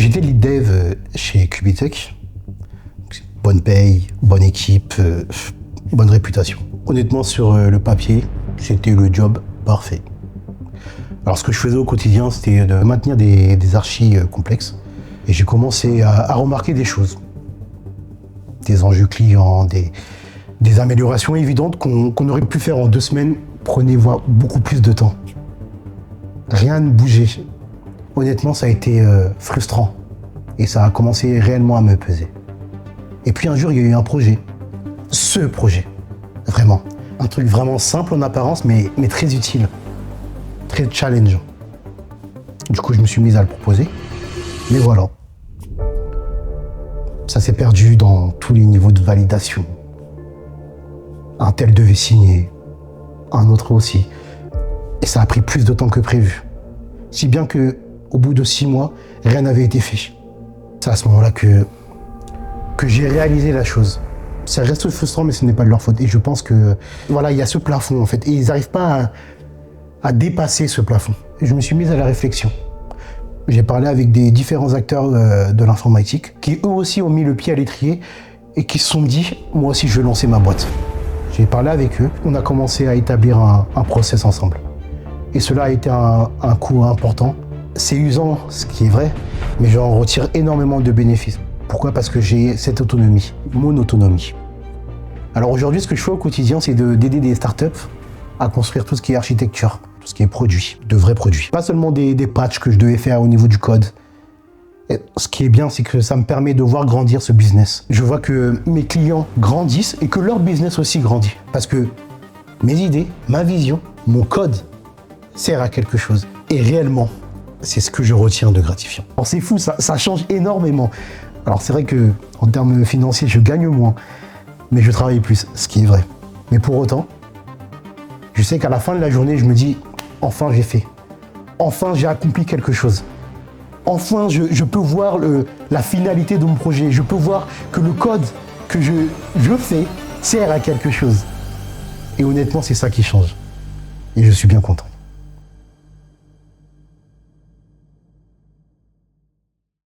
J'étais lead dev chez Cubitech. Bonne paye, bonne équipe, bonne réputation. Honnêtement, sur le papier, c'était le job parfait. Alors ce que je faisais au quotidien, c'était de maintenir des archis complexes. Et j'ai commencé à remarquer des choses. Des enjeux clients, des améliorations évidentes qu'on aurait pu faire en 2 semaines, prenaient beaucoup plus de temps. Rien ne bougeait. Honnêtement, ça a été frustrant. Et ça a commencé réellement à me peser. Et puis un jour, il y a eu un projet. Ce projet. Vraiment. Un truc vraiment simple en apparence, mais très utile. Très challengeant. Du coup, je me suis mis à le proposer. Mais voilà. Ça s'est perdu dans tous les niveaux de validation. Un tel devait signer, un autre aussi. Et ça a pris plus de temps que prévu. Si bien que, au bout de 6 mois, rien n'avait été fait. C'est à ce moment-là que j'ai réalisé la chose. Ça reste frustrant, mais ce n'est pas de leur faute. Et je pense que, voilà, il y a ce plafond, en fait. Et ils n'arrivent pas à dépasser ce plafond. Et je me suis mis à la réflexion. J'ai parlé avec des différents acteurs de l'informatique qui, eux aussi, ont mis le pied à l'étrier et qui se sont dit, moi aussi, je vais lancer ma boîte. J'ai parlé avec eux. On a commencé à établir un process ensemble. Et cela a été un coût important. C'est usant, ce qui est vrai, mais j'en retire énormément de bénéfices. Pourquoi ? Parce que j'ai cette autonomie, mon autonomie. Alors aujourd'hui, ce que je fais au quotidien, c'est d'aider des startups à construire tout ce qui est architecture, tout ce qui est produit, de vrais produits. Pas seulement des patchs que je devais faire au niveau du code. Et ce qui est bien, c'est que ça me permet de voir grandir ce business. Je vois que mes clients grandissent et que leur business aussi grandit. Parce que mes idées, ma vision, mon code sert à quelque chose. Et réellement, c'est ce que je retiens de gratifiant. Alors c'est fou, ça change énormément. Alors c'est vrai que en termes financiers, je gagne moins, mais je travaille plus, ce qui est vrai. Mais pour autant, je sais qu'à la fin de la journée, je me dis, enfin j'ai fait. Enfin j'ai accompli quelque chose. Enfin je peux voir la finalité de mon projet. Je peux voir que le code que je fais sert à quelque chose. Et honnêtement, c'est ça qui change. Et je suis bien content.